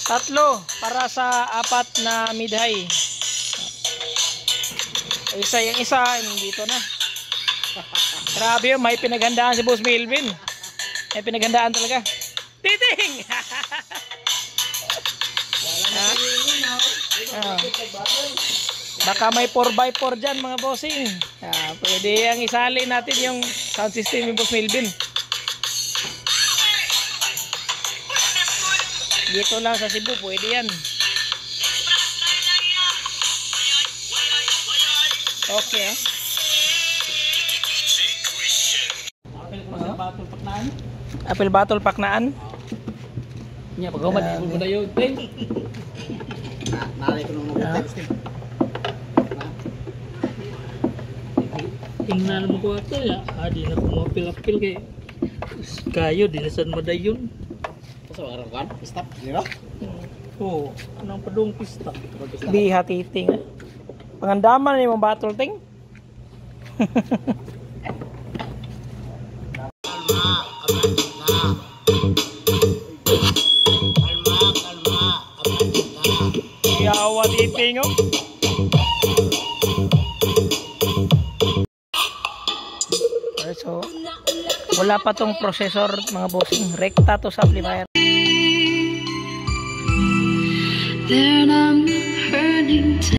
Tatlo para sa 4 na mid-high. Yung isa dito na. Grabe yun, may pinaghandaan si Boss Melvin. May pinaghandaan talaga. Titing! Baka may 4x4 dyan mga bossing. Pwede ang isali natin yung sound system ni Boss Melvin. Dito lang sa Cebu, pwede yan. Okay. Apple Battle Paknaan. Nya paghuman mo na yun. Nalay ko nung mag-text. Tingnan mo ko ato ya. Adi na ko mapil-apil kay kayo dinasan mo dayon. So araw kan, stop, di ba? Oo, anong padung pista. Biha titing. Pangandaman ni mong battle ting. Yawa titing oh. So, wala pa tong processor mga bossing. Rekta to sa amplifier. Then I'm hurting.